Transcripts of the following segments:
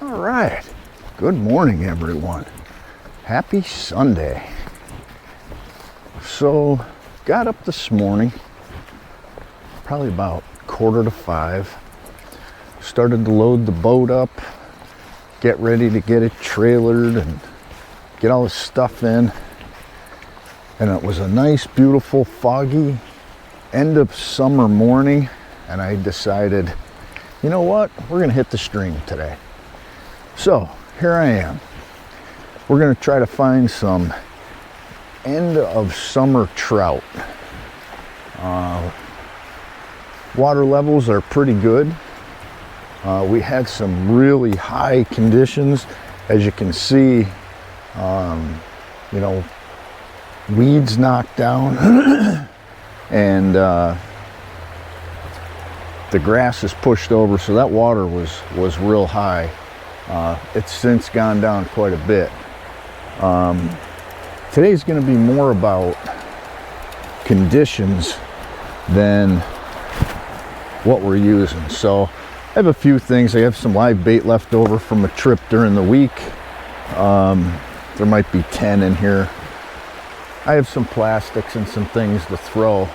All right, good morning everyone. Happy Sunday. So got up this morning, probably about 4:45, started to load the boat up, get ready to get it trailered and get all the stuff in. And it was a nice, beautiful, foggy end of summer morning, and I decided, you know what, we're gonna hit the stream today. So here I am. We're going to try to find some end of summer trout. Water levels are pretty good. We had some really high conditions, as you can see. Weeds knocked down and the grass is pushed over, so that water was real high. It's since gone down quite a bit. Today's going to be more about conditions than what we're using. So I have a few things. I have some live bait left over from a trip during the week. There might be 10 in here. I have some plastics and some things to throw.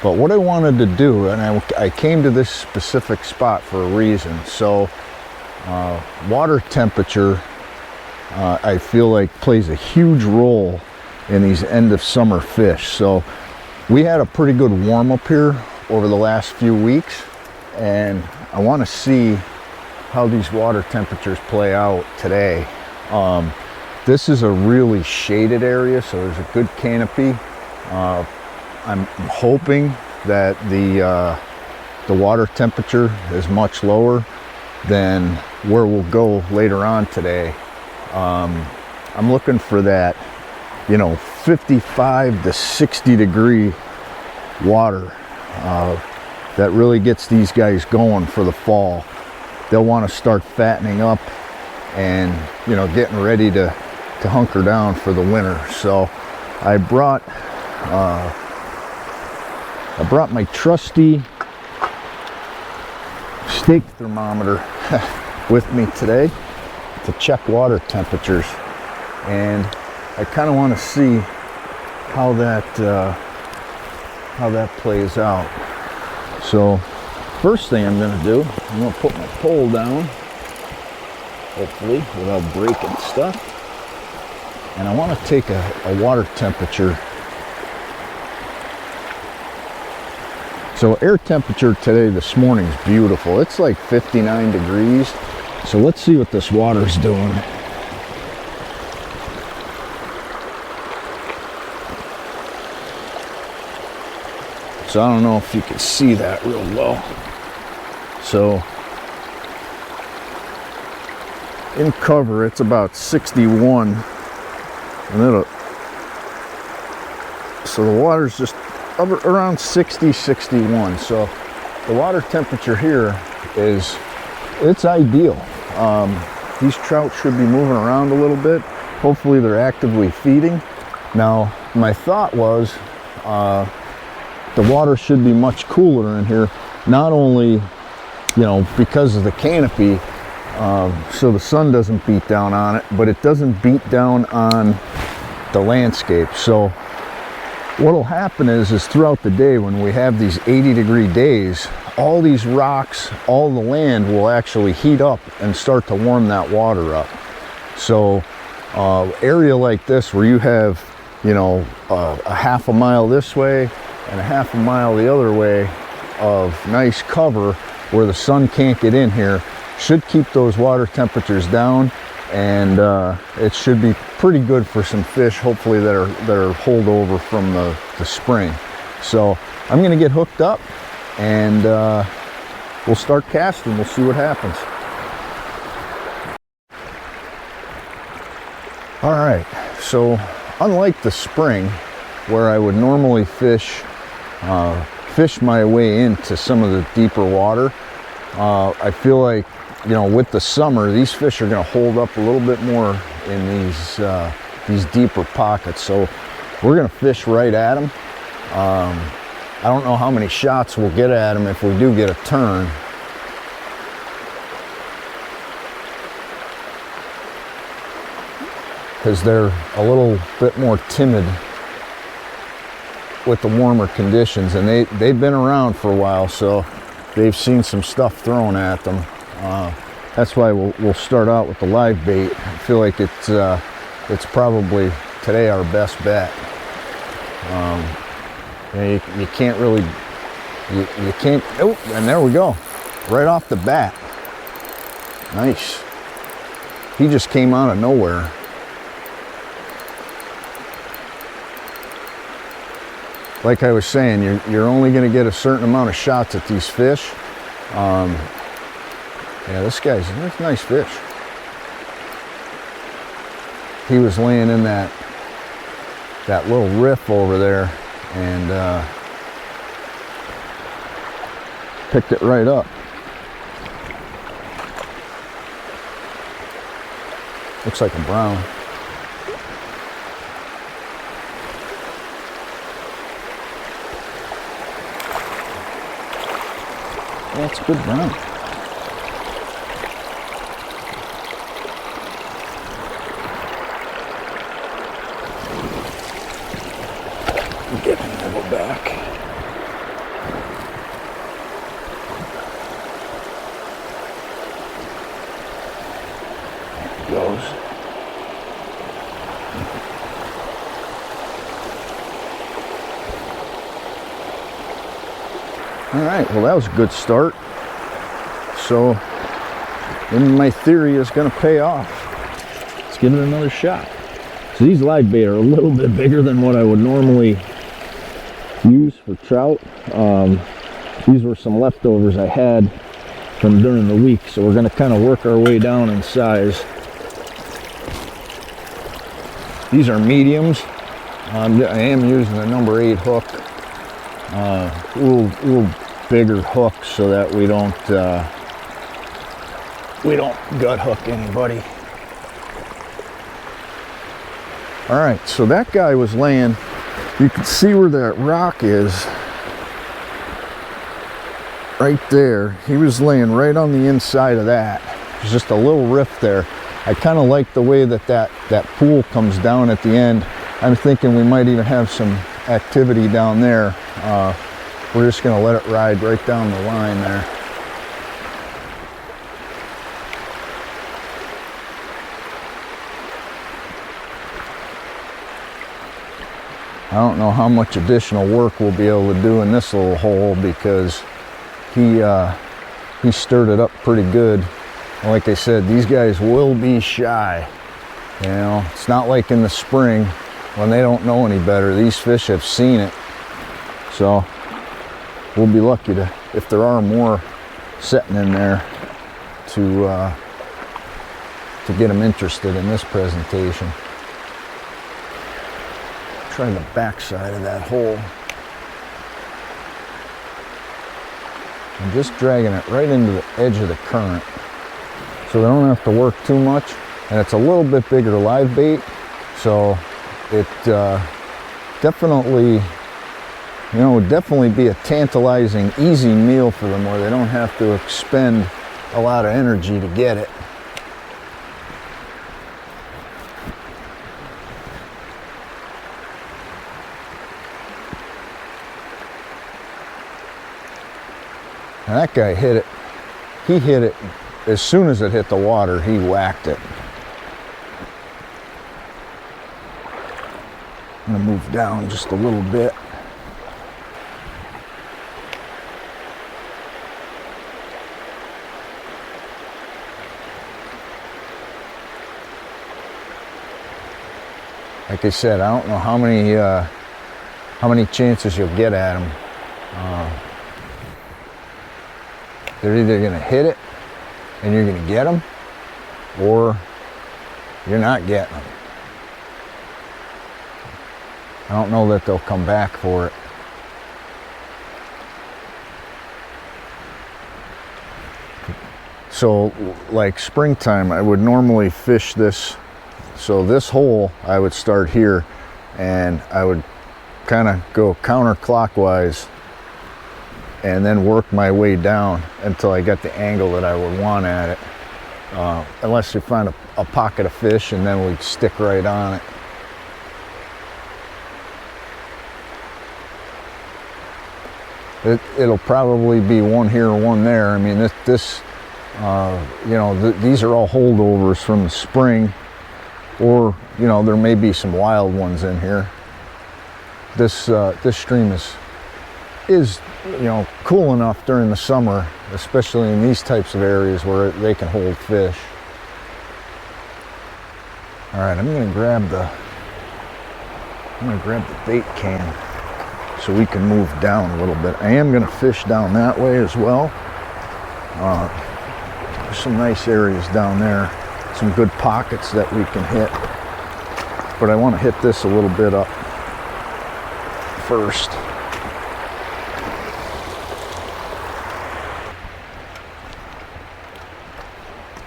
But what I wanted to do, and I came to this specific spot for a reason. So water temperature, I feel like, plays a huge role in these end of summer fish. So we had a pretty good warm up here over the last few weeks, and I want to see how these water temperatures play out today. This is a really shaded area, so there's a good canopy. I'm hoping that the water temperature is much lower than where we'll go later on today. I'm looking for that, 55 to 60 degree water that really gets these guys going for the fall. They'll want to start fattening up and getting ready to hunker down for the winter. So I brought my trusty stake thermometer with me today to check water temperatures, and I kind of want to see how that plays out. So first thing I'm going to do, I'm going to put my pole down, hopefully without breaking stuff, and I want to take a water temperature. So air temperature today, this morning, is beautiful. It's like 59 degrees. So let's see what this water's doing. So I don't know if you can see that real well. So in cover, it's about 61, and so the water's just around 60, 61. So the water temperature here it's ideal. These trout should be moving around a little bit. Hopefully they're actively feeding. Now, my thought was the water should be much cooler in here, not only because of the canopy, so the sun doesn't beat down on it, but it doesn't beat down on the landscape. So what'll happen is throughout the day, when we have these 80-degree days, all these rocks, all the land will actually heat up and start to warm that water up. So area like this, where you have a half a mile this way and a half a mile the other way of nice cover where the sun can't get in here, should keep those water temperatures down, and it should be pretty good for some fish, hopefully, that are holdover from the spring. So I'm going to get hooked up, and we'll start casting. We'll see what happens. All right, so unlike the spring, where I would normally fish my way into some of the deeper water, I feel like with the summer, these fish are going to hold up a little bit more in these deeper pockets. So we're going to fish right at them. I don't know how many shots we'll get at them if we do get a turn. because they're a little bit more timid with the warmer conditions, and they've been around for a while, so they've seen some stuff thrown at them. That's why we'll start out with the live bait. I feel like it's probably today our best bet. You can't really, you can't, oh, and there we go, right off the bat. Nice. He just came out of nowhere. Like I was saying, you're only going to get a certain amount of shots at these fish. Yeah, that's a nice fish. He was laying in that little riff over there, and picked it right up. Looks like a brown. That's a good brown. Get him to go back. There he goes. All right, well, that was a good start. So then my theory is going to pay off. Let's give it another shot. So these live bait are a little bit bigger than what I would normally use for trout. These were some leftovers I had from during the week, so we're going to kind of work our way down in size. These are mediums. I am using a number 8 hook. Little bigger hooks so that we don't gut hook anybody. All right, so that guy was laying, you can see where that rock is right there. He was laying right on the inside of that. There's just a little rift there. I kind of like the way that pool comes down at the end. I'm thinking we might even have some activity down there. We're just going to let it ride right down the line there. I don't know how much additional work we'll be able to do in this little hole, because he stirred it up pretty good. And like I said, these guys will be shy. You know, it's not like in the spring when they don't know any better. These fish have seen it. So we'll be lucky to, if there are more sitting in there, to get them interested in this presentation. Try the back side of that hole. I'm just dragging it right into the edge of the current, so they don't have to work too much. And it's a little bit bigger live bait, so it definitely, you know, would definitely be a tantalizing, easy meal for them where they don't have to expend a lot of energy to get it. And that guy hit it. He hit it as soon as it hit the water. He whacked it. I'm gonna move down just a little bit. Like I said, I don't know how many chances you'll get at them. They're either going to hit it and you're going to get them, or you're not getting them. I don't know that they'll come back for it. So like springtime, I would normally fish this. So this hole, I would start here and I would kind of go counterclockwise and then work my way down until I got the angle that I would want at it. unless you find a pocket of fish, and then we stick right on it. It'll probably be one here, one there. I mean, this you know, these are all holdovers from the spring, or, you know, there may be some wild ones in here. This stream is, you know, cool enough during the summer, especially in these types of areas where they can hold fish. All right, I'm gonna grab the bait can so we can move down a little bit. I am gonna fish down that way as well. There's some nice areas down there, some good pockets that we can hit, but I want to hit this a little bit up first.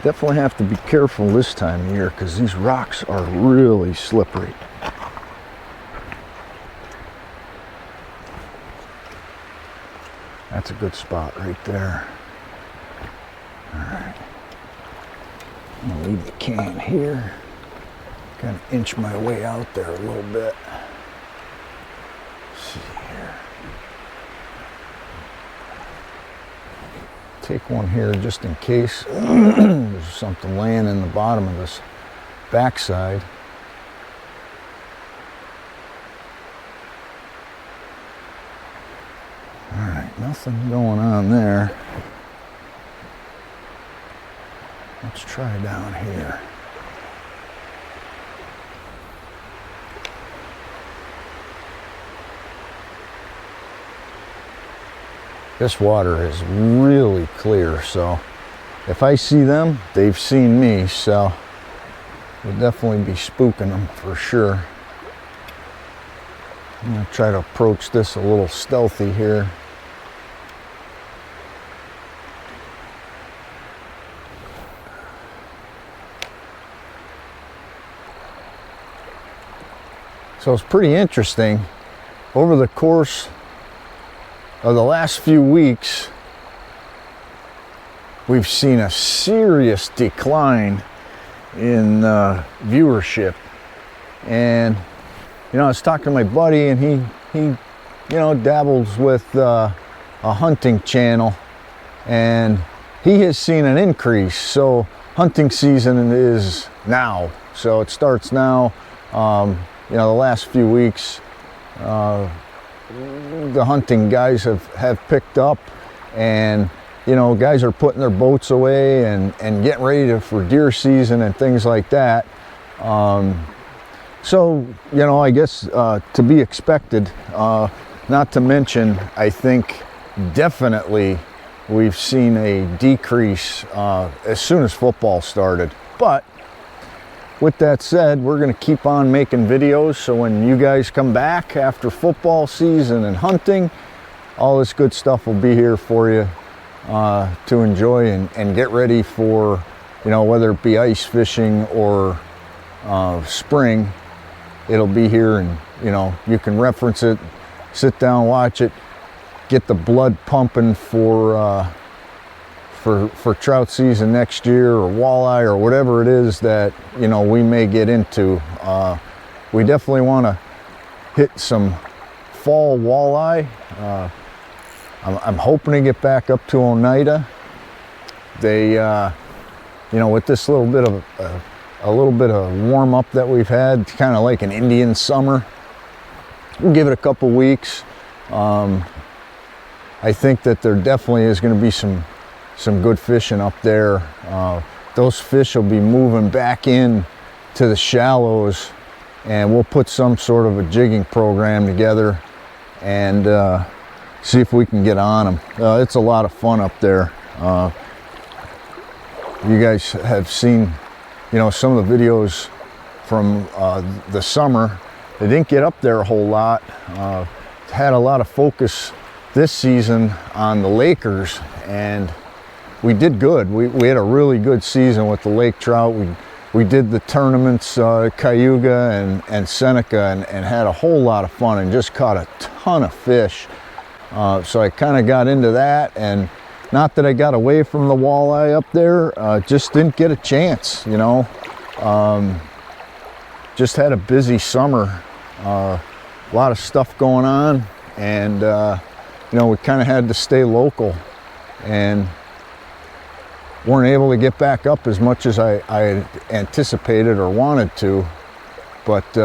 Definitely have to be careful this time of year because these rocks are really slippery. That's a good spot right there. All right. I'm gonna leave the can here. Kind of inch my way out there a little bit. Let's see here. Take one here just in case there's something laying in the bottom of this backside. All right, nothing going on there. Let's try down here. This water is really clear, so if I see them, they've seen me, so we'll definitely be spooking them for sure. I'm gonna try to approach this a little stealthy here. So it's pretty interesting. Over the course of the last few weeks, we've seen a serious decline in viewership. And, you know, I was talking to my buddy, and he you know, dabbles with a hunting channel, and he has seen an increase. So hunting season is now. So it starts now. You know, the last few weeks, the hunting guys have picked up, and, you know, guys are putting their boats away and getting ready for deer season and things like that. So, you know, I guess to be expected, not to mention, I think definitely we've seen a decrease as soon as football started. But with that said, we're going to keep on making videos, so when you guys come back after football season and hunting, all this good stuff will be here for you to enjoy and get ready for, you know, whether it be ice fishing or spring. It'll be here, and, you know, you can reference it, sit down, watch it, get the blood pumping for trout season next year, or walleye, or whatever it is that, you know, we may get into. We definitely want to hit some fall walleye. I'm hoping to get back up to Oneida. They, you know, with this little bit of a little bit of warm up that we've had, kind of like an Indian summer. We'll give it a couple weeks. I think that there definitely is going to be some good fishing up there. Those fish will be moving back in to the shallows, and we'll put some sort of a jigging program together and see if we can get on them. It's a lot of fun up there. You guys have seen, you know, some of the videos from the summer. They didn't get up there a whole lot. Had a lot of focus this season on the Lakers, and we did good. We had a really good season with the lake trout. We did the tournaments, Cayuga and Seneca, and had a whole lot of fun and just caught a ton of fish. So I kind of got into that, and Not that I got away from the walleye up there, just didn't get a chance, you know. Just had a busy summer, a lot of stuff going on, and you know, we kind of had to stay local and weren't able to get back up as much as I had anticipated or wanted to. But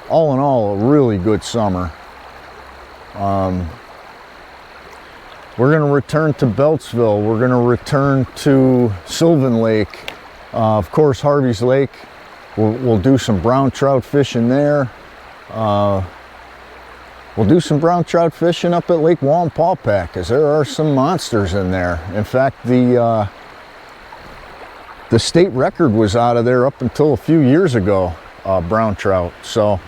all in all, a really good summer. We're going to return to Beltsville. We're going to return to Sylvan Lake. Of course, Harvey's Lake. We'll do some brown trout fishing there. We'll do some brown trout fishing up at Lake Wallenpaupack, because there are some monsters in there. In fact, the state record was out of there up until a few years ago, brown trout. So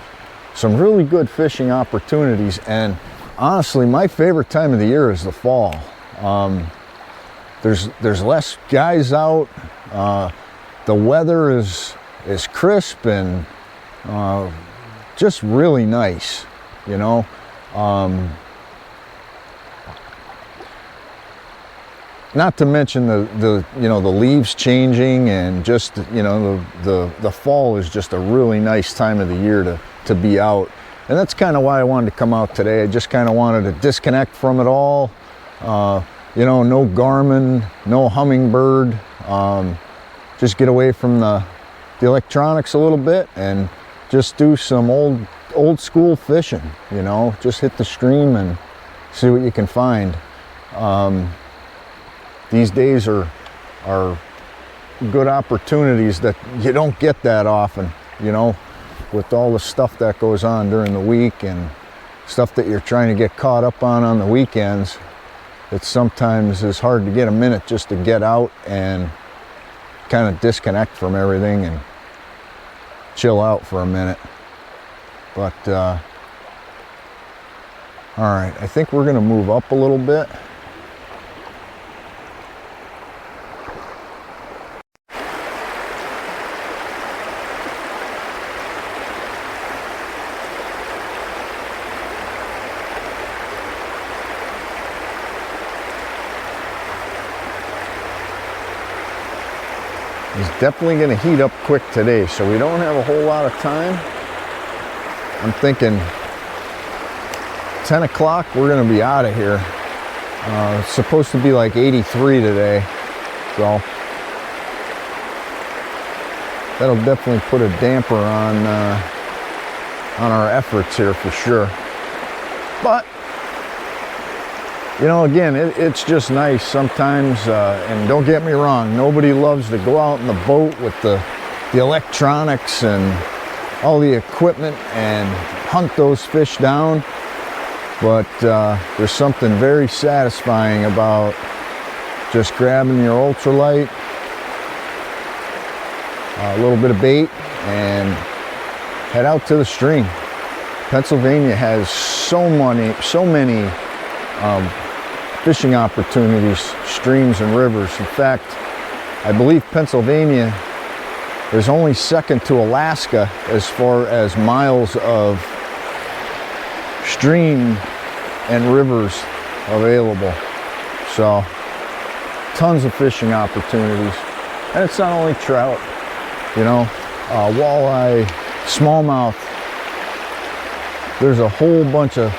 some really good fishing opportunities, and honestly, my favorite time of the year is the fall. There's less guys out. The weather is crisp and just really nice, you know. Not to mention the you know, the leaves changing, and just, you know, the fall is just a really nice time of the year to be out. And that's kind of why I wanted to come out today. I just kind of wanted to disconnect from it all. You know, no Garmin, no Humminbird. Just get away from the electronics a little bit and just do some old school fishing. You know, just hit the stream and see what you can find. These days are good opportunities that you don't get that often, you know, with all the stuff that goes on during the week and stuff that you're trying to get caught up on the weekends. It sometimes is hard to get a minute just to get out and kind of disconnect from everything and chill out for a minute. But all right, I think we're going to move up a little bit. It's definitely going to heat up quick today, so we don't have a whole lot of time. I'm thinking 10 o'clock, we're going to be out of here. It's supposed to be like 83 today, so that'll definitely put a damper on our efforts here for sure. But you know, again, it's just nice sometimes, and don't get me wrong, nobody loves to go out in the boat with the electronics and all the equipment and hunt those fish down, but there's something very satisfying about just grabbing your ultralight, a little bit of bait, and head out to the stream. Pennsylvania has so many fishing opportunities, streams and rivers. In fact, I believe Pennsylvania is only second to Alaska as far as miles of stream and rivers available. So tons of fishing opportunities, and it's not only trout, you know, walleye, smallmouth. There's a whole bunch of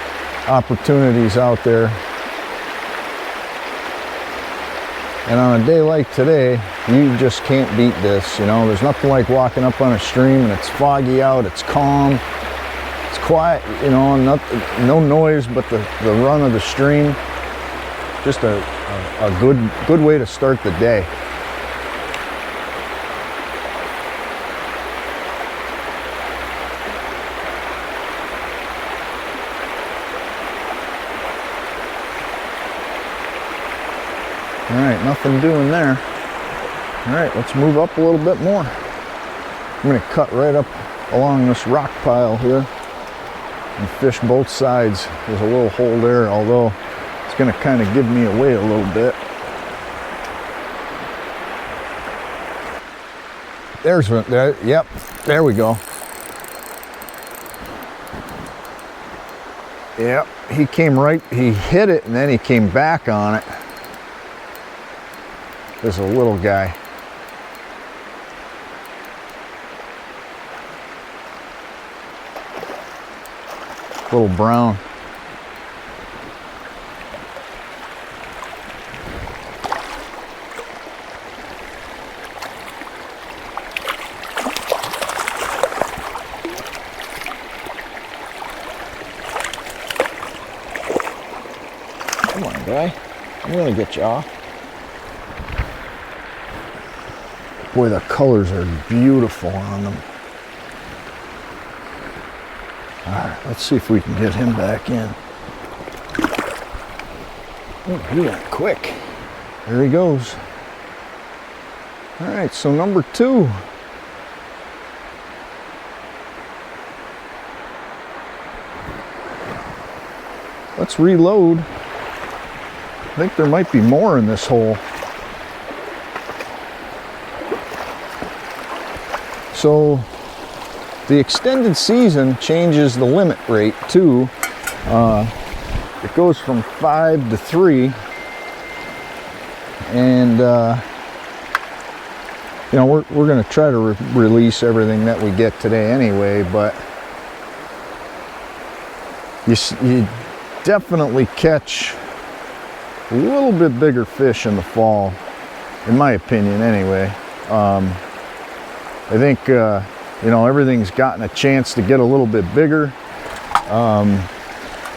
opportunities out there. And on a day like today, you just can't beat this, you know. There's nothing like walking up on a stream and it's foggy out, it's calm, it's quiet, you know, no noise but the run of the stream. Just a good way to start the day. All right, nothing doing there. All right, let's move up a little bit more. I'm gonna cut right up along this rock pile here and fish both sides. There's a little hole there, although it's gonna kind of give me away a little bit. There's one, there, yep, there we go. Yep, he came right, he hit it and then he came back on it. There's a little guy. Little brown. Come on, guy. I'm gonna get you off. Boy, the colors are beautiful on them. All right, let's see if we can get him back in. Oh, he went quick. There he goes. All right, so number 2. Let's reload. I think there might be more in this hole. So the extended season changes the limit rate too. It goes from 5 to 3, and you know, we're going to try to release everything that we get today anyway. But you definitely catch a little bit bigger fish in the fall, in my opinion anyway. I think you know, everything's gotten a chance to get a little bit bigger.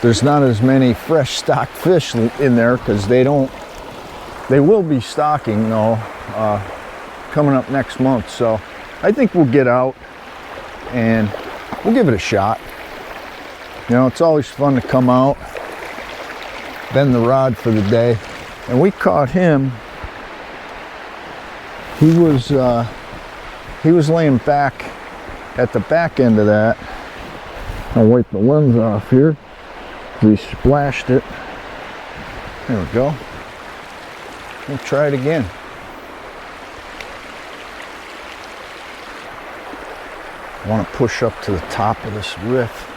There's not as many fresh stock fish in there because they will be stocking though coming up next month. So I think we'll get out and we'll give it a shot. You know, it's always fun to come out, bend the rod for the day. And we caught him. He was laying back at the back end of that. I'll wipe the lens off here. We splashed it. There we go. We'll try it again. I want to push up to the top of this riff.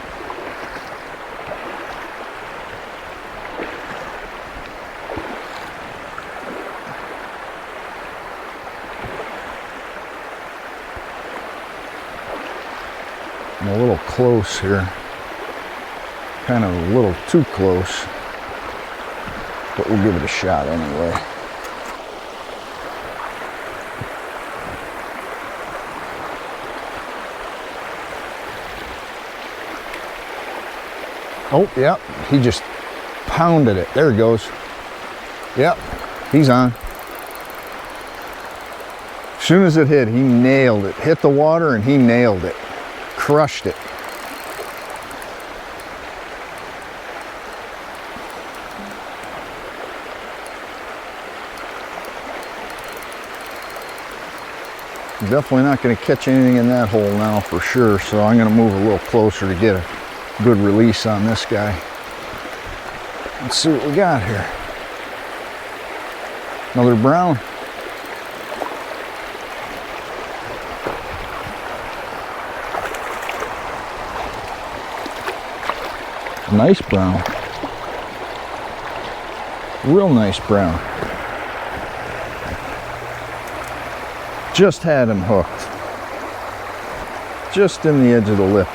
I'm a little close here, kind of a little too close, but we'll give it a shot anyway. Oh, yep, he just pounded it. There he goes. Yep, he's on. As soon as it hit, he nailed it. Hit the water and he nailed it. Crushed it. Definitely not going to catch anything in that hole now for sure, so I'm going to move a little closer to get a good release on this guy. Let's see what we got here. Another brown. Nice brown. Real nice brown. Just had him hooked. Just in the edge of the lip.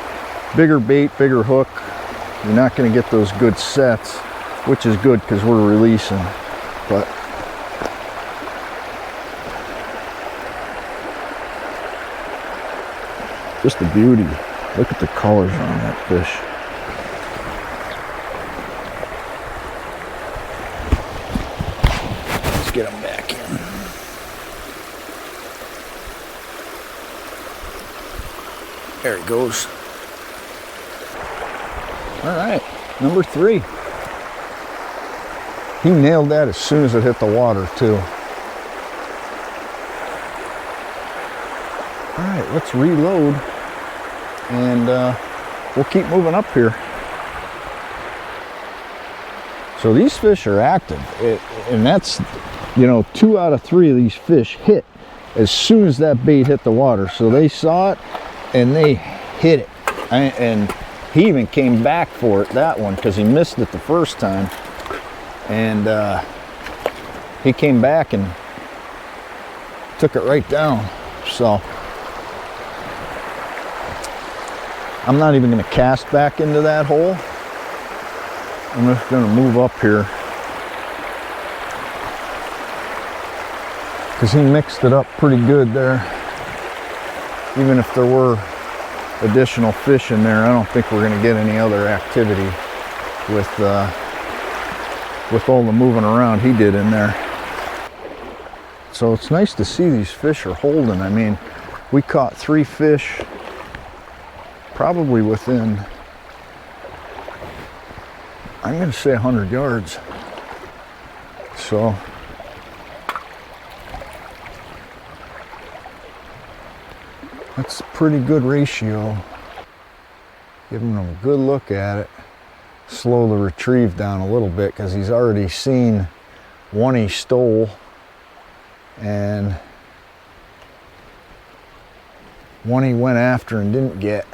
Bigger bait, bigger hook. You're not going to get those good sets, which is good because we're releasing. But just the beauty. Look at the colors on that fish. Get him back in. There he goes. All right, number 3. He nailed that as soon as it hit the water too. All right, let's reload and we'll keep moving up here. So these fish are active, and that's, you know, 2 out of 3 of these fish hit as soon as that bait hit the water. So they saw it and they hit it. And He even came back for it, that one, because he missed it the first time. And he came back and took it right down. So I'm not even going to cast back into that hole. I'm just going to move up here, because he mixed it up pretty good there. Even if there were additional fish in there, I don't think we're going to get any other activity with all the moving around he did in there. So it's nice to see these fish are holding. I mean, we caught 3 fish probably within, I'm going to say 100 yards. So that's a pretty good ratio. Giving him a good look at it. Slow the retrieve down a little bit, because he's already seen one he stole and one he went after and didn't get.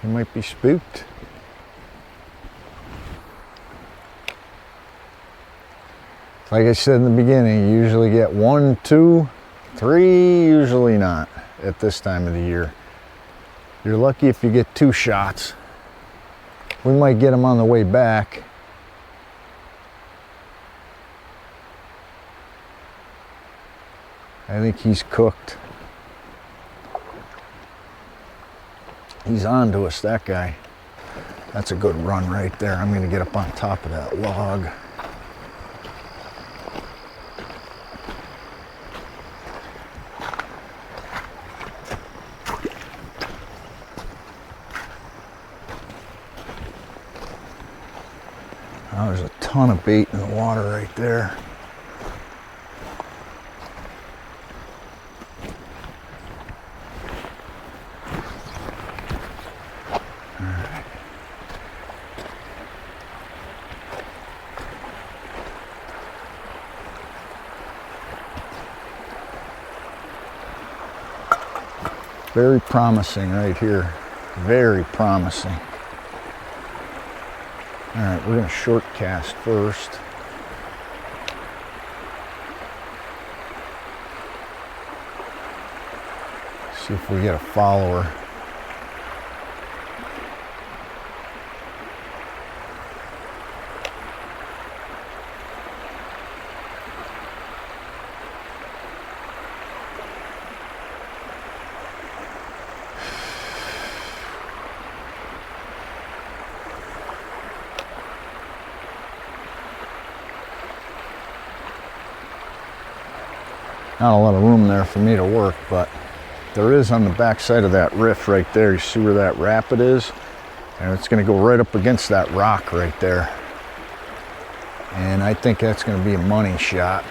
He might be spooked. Like I said in the beginning, you usually get 1, 2, 3, usually not at this time of the year. You're lucky if you get 2 shots. We might get him on the way back. I think he's cooked. He's on to us, that guy. That's a good run right there. I'm going to get up on top of that log. Oh, there's a ton of bait in the water right there. All right. Very promising right here. Very promising. All right, we're going to short cast first. See if we get a follower. Not a lot of room there for me to work, but there is on the back side of that riff right there. You see where that rapid is? And it's going to go right up against that rock right there. And I think that's going to be a money shot.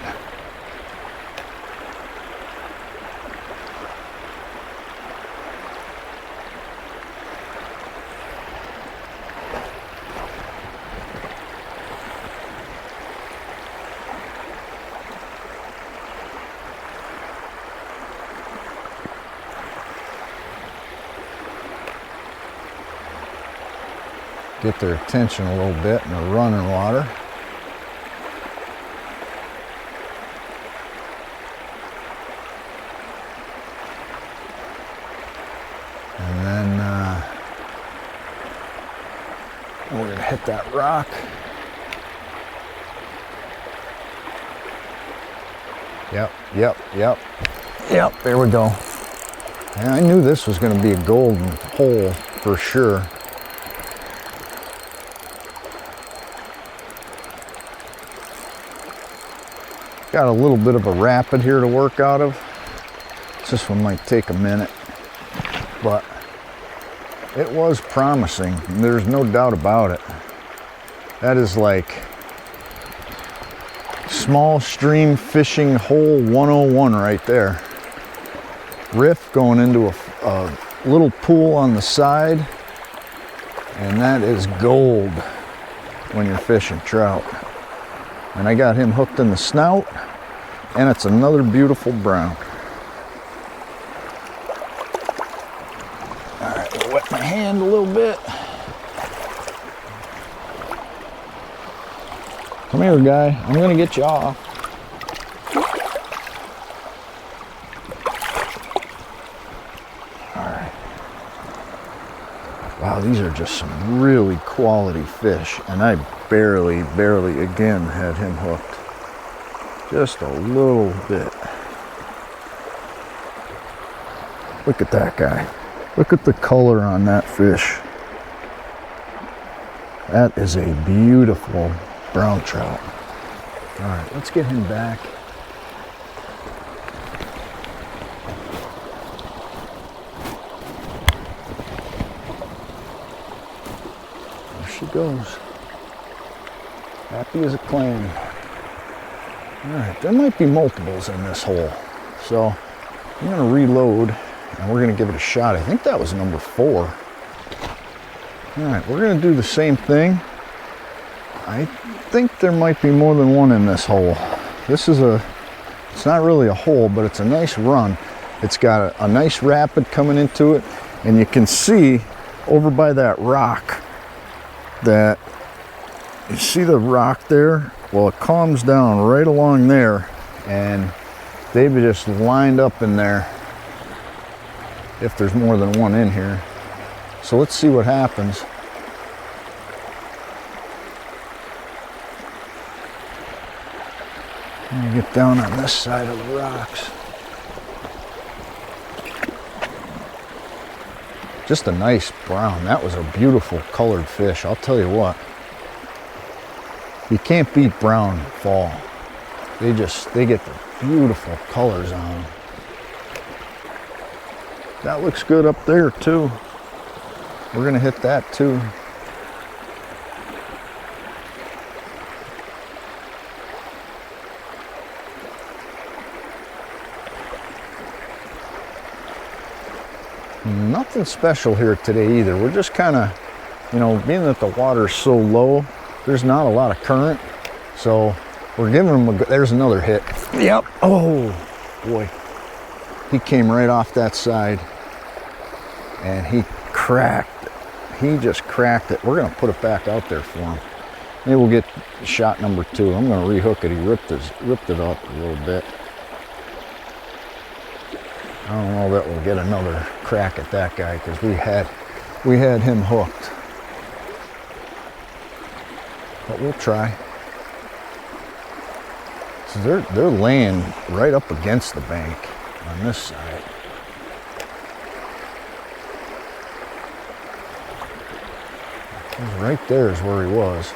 Get their attention a little bit in the running water. And then we're going to hit that rock. Yep, there we go. And I knew this was going to be a golden hole for sure. Got a little bit of a rapid here to work out of. This one might take a minute, but it was promising. There's no doubt about it. That is like small stream fishing hole 101 right there. Riff going into a little pool on the side, and that is gold when you're fishing trout. And I got him hooked in the snout, and it's another beautiful brown. All right, I'll wet my hand a little bit. Come here, guy. I'm gonna get you off. All right. Wow, these are just some really quality fish, and I barely again had him hooked. Just a little bit. Look at that guy. Look at the color on that fish. That is a beautiful brown trout. All right, let's get him back. There she goes. Happy as a clam. All right, there might be multiples in this hole. So I'm gonna reload and we're gonna give it a shot. I think that was number 4. All right, we're gonna do the same thing. I think there might be more than one in this hole. This is it's not really a hole, but it's a nice run. It's got a nice rapid coming into it, and you can see over by that rock that, you see the rock there? Well, it calms down right along there, and they've just lined up in there if there's more than one in here. So let's see what happens. I'm gonna get down on this side of the rocks. Just a nice brown. That was a beautiful colored fish. I'll tell you what. You can't beat brown fall. They get the beautiful colors on them. That looks good up there too. We're gonna hit that too. Nothing special here today either. We're just kind of, being that the water's so low, there's not a lot of current. So we're giving them there's another hit. Yep. Oh boy. He came right off that side and he cracked it. He just cracked it. We're going to put it back out there for him. Maybe we'll get shot number 2. I'm going to rehook it. He ripped it up a little bit. I don't know that we'll get another crack at that guy because we had him hooked. But we'll try. So they're laying right up against the bank on this side. Right there is where he was.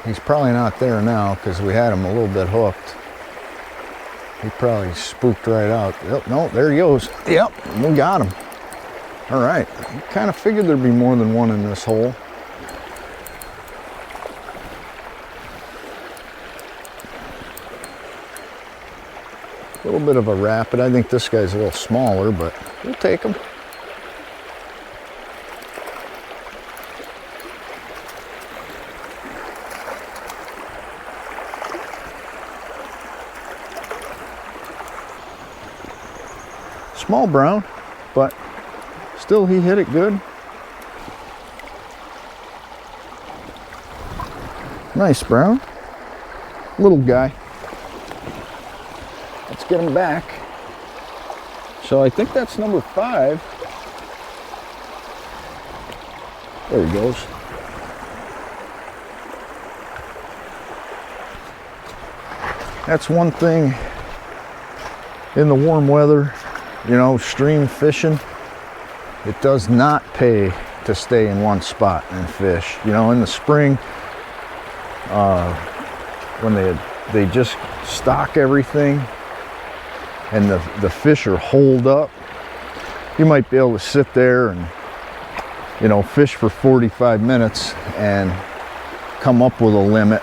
He's probably not there now because we had him a little bit hooked. He probably spooked right out. Yep, no, there he goes. Yep, we got him. All right, kind of figured there'd be more than one in this hole. A little bit of a rapid. I think this guy's a little smaller, but we'll take him. Small brown, but still he hit it good. Nice brown. Little guy. Let's get him back. So I think that's number 5. There he goes. That's one thing in the warm weather, stream fishing, it does not pay to stay in one spot and fish. In the spring, when they just stock everything and the fish are holed up, you might be able to sit there and fish for 45 minutes and come up with a limit.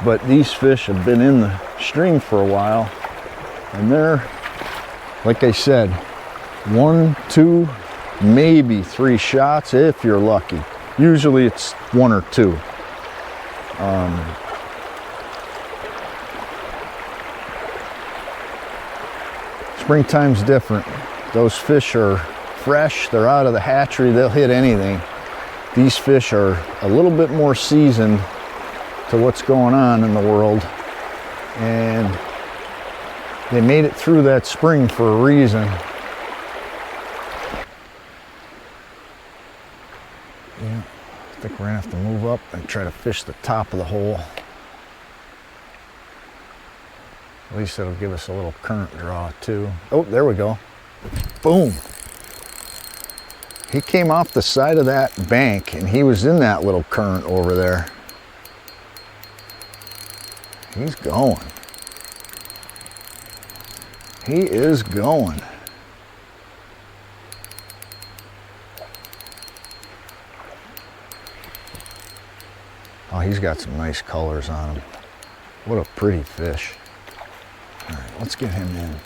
But these fish have been in the stream for a while, and they're, like I said, 1, 2, maybe 3 shots if you're lucky. Usually it's 1 or 2. Springtime's different. Those fish are fresh, they're out of the hatchery, they'll hit anything. These fish are a little bit more seasoned to what's going on in the world, and they made it through that spring for a reason. Yeah, I think we're gonna have to move up and try to fish the top of the hole. At least it'll give us a little current draw too. Oh, there we go. Boom. He came off the side of that bank and he was in that little current over there. He's going. He is going. Oh, he's got some nice colors on him. What a pretty fish. All right, let's get him in.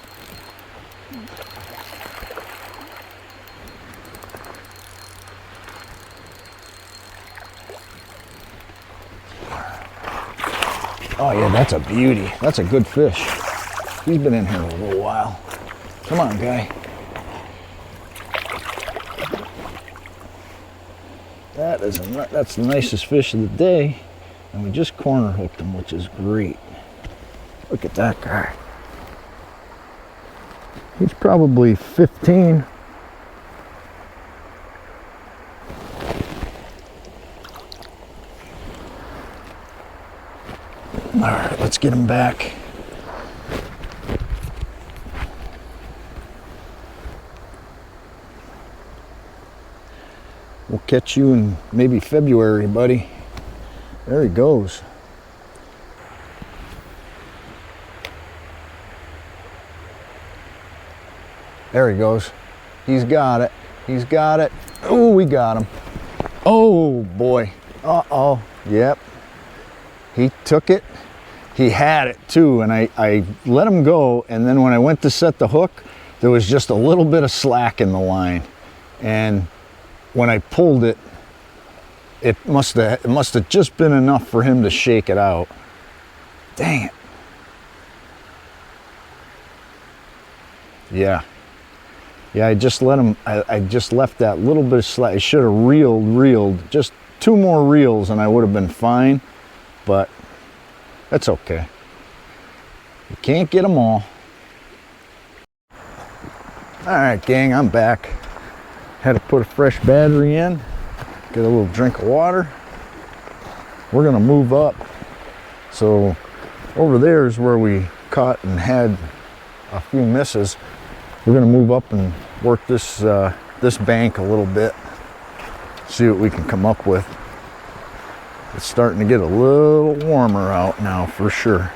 Oh yeah, that's a beauty. That's a good fish. He's been in here a little while. Come on, guy. That's the nicest fish of the day. And we just corner hooked him, which is great. Look at that guy. He's probably 15. All right, let's get him back. We'll catch you in maybe February, buddy. There he goes. There he goes. He's got it. He's got it. Oh, we got him. Oh, boy. Uh-oh. Yep. He took it. He had it, too, and I let him go, and then when I went to set the hook, there was just a little bit of slack in the line. And when I pulled it, it must have just been enough for him to shake it out. Dang it. Yeah. Yeah, I just let him, I just left that little bit of slack. I should have reeled, just 2 more reels and I would have been fine, but that's okay. You can't get them all. All right, gang, I'm back. Had to put a fresh battery in, get a little drink of water. We're gonna move up. So over there is where we caught and had a few misses. We're gonna move up and work this this bank a little bit, see what we can come up with. It's starting to get a little warmer out now for sure.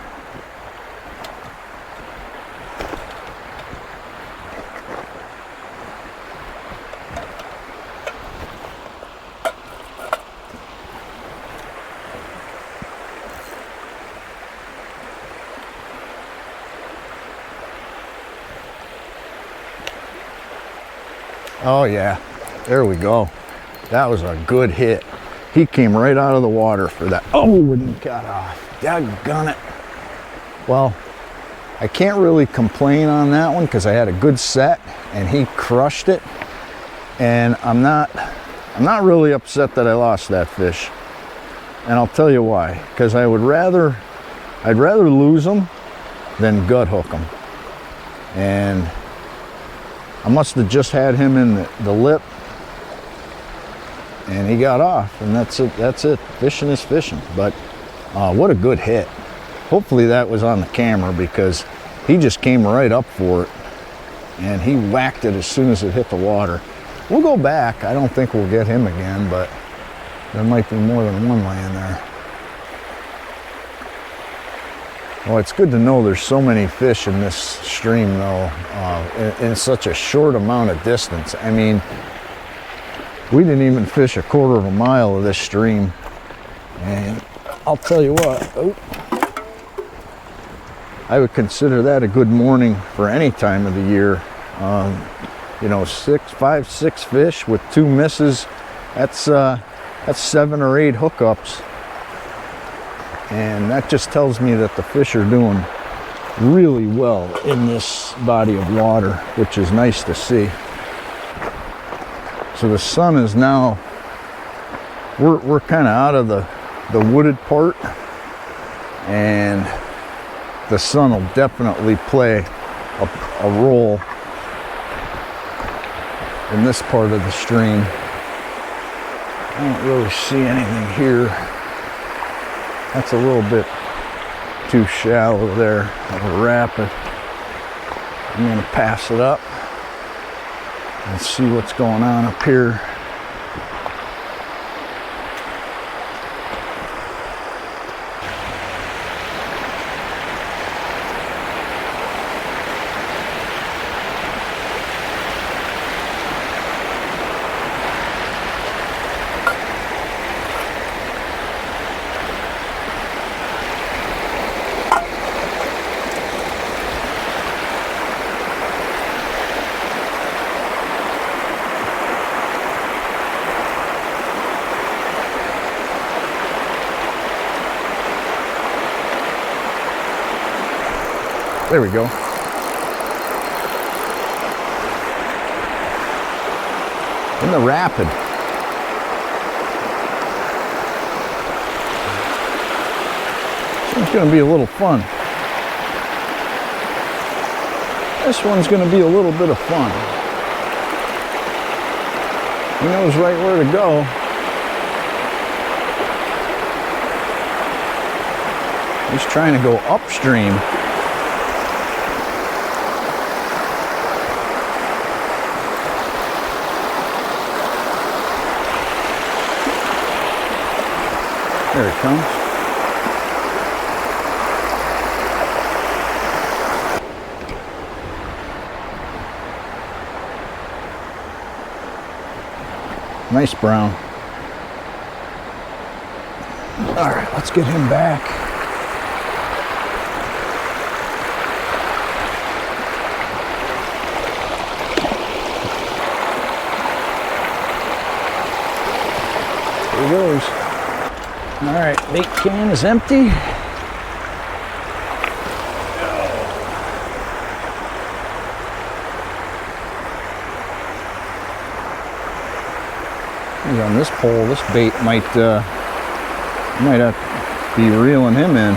Oh yeah, there we go. That was a good hit. He came right out of the water for that. Oh, and he got off. Doggone it. Well, I can't really complain on that one because I had a good set and he crushed it. And I'm not really upset that I lost that fish. And I'll tell you why. Because I'd rather lose him than gut hook him. And I must have just had him in the lip and he got off, and that's it. Fishing is fishing. But what a good hit. Hopefully that was on the camera because he just came right up for it and he whacked it as soon as it hit the water. We'll go back. I don't think we'll get him again, but there might be more than one laying there. Well, it's good to know there's so many fish in this stream though, in such a short amount of distance. I mean, we didn't even fish a 1/4 of a mile of this stream. And I'll tell you what, I would consider that a good morning for any time of the year. you know, 5, 6 fish with 2 misses. That's 7 or 8 hookups. And that just tells me that the fish are doing really well in this body of water, which is nice to see. So the sun is now, we're kind of out of the wooded part, and the sun will definitely play a role in this part of the stream. I don't really see anything here. That's a little bit too shallow there of a rapid. I'm going to pass it up and see what's going on up here. There we go. In the rapid. This one's going to be a little fun. This one's going to be a little bit of fun. He knows right where to go. He's trying to go upstream. There it comes. Nice brown. All right, let's get him back. There he goes. All right, bait can is empty. He's on this pole. This bait might have to be reeling him in.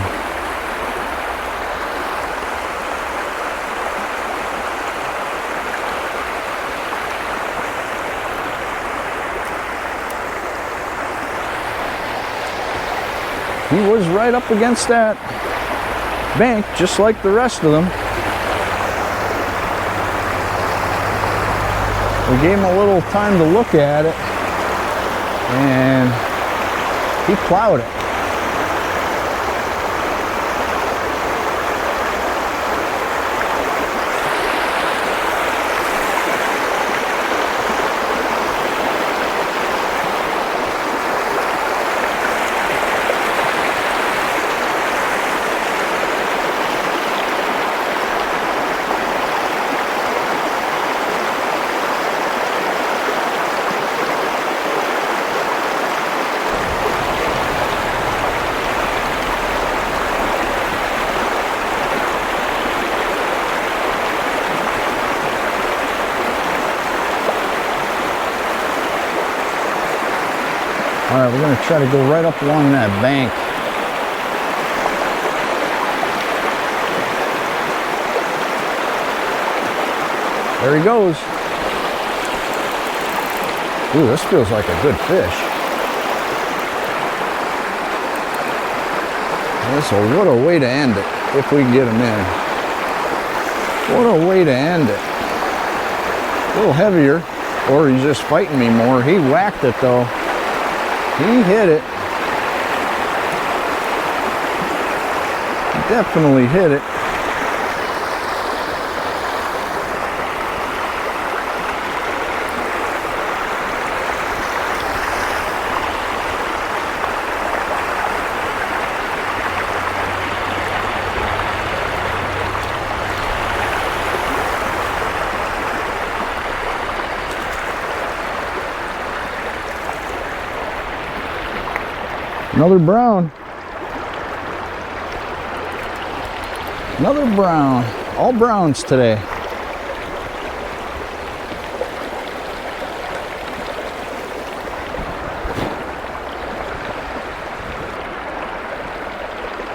He was right up against that bank, just like the rest of them. We gave him a little time to look at it, and he plowed it. All right, we're going to try to go right up along that bank. There he goes. Ooh, this feels like a good fish. So what a way to end it, if we can get him in. What a way to end it. A little heavier, or he's just fighting me more. He whacked it though. He hit it. Definitely hit it. Another brown. Another brown. All browns today.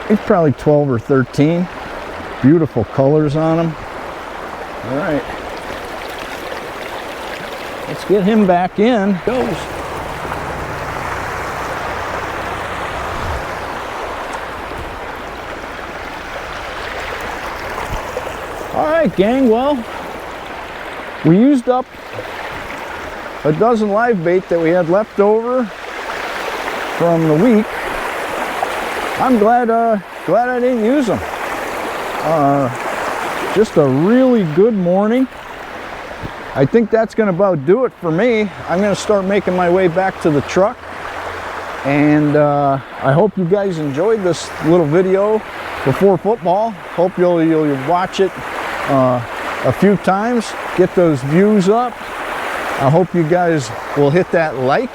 He's probably 12 or 13. Beautiful colors on him. All right. Let's get him back in. Goes. All right, gang. Well, we used up a dozen live bait that we had left over from the week. I'm glad I didn't use them. Just a really good morning. I think that's going to about do it for me. I'm going to start making my way back to the truck. And I hope you guys enjoyed this little video before football. Hope you'll watch it a few times. Get those views up. I hope you guys will hit that like.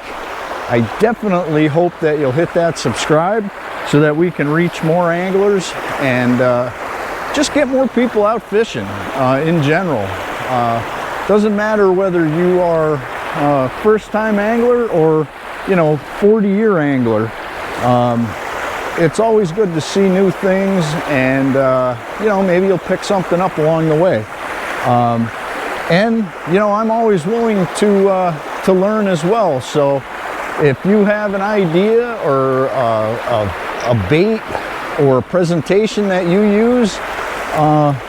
I definitely hope that you'll hit that subscribe so that we can reach more anglers and just get more people out fishing in general. Doesn't matter whether you are a first-time angler or, 40-year angler. It's always good to see new things, and maybe you'll pick something up along the way. I'm always willing to learn as well. So if you have an idea or a bait or a presentation that you use,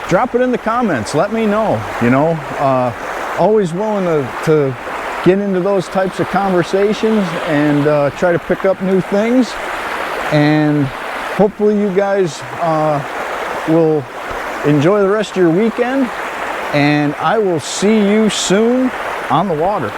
drop it in the comments. Let me know. Always willing to get into those types of conversations and try to pick up new things. And hopefully you guys will enjoy the rest of your weekend, and I will see you soon on the water.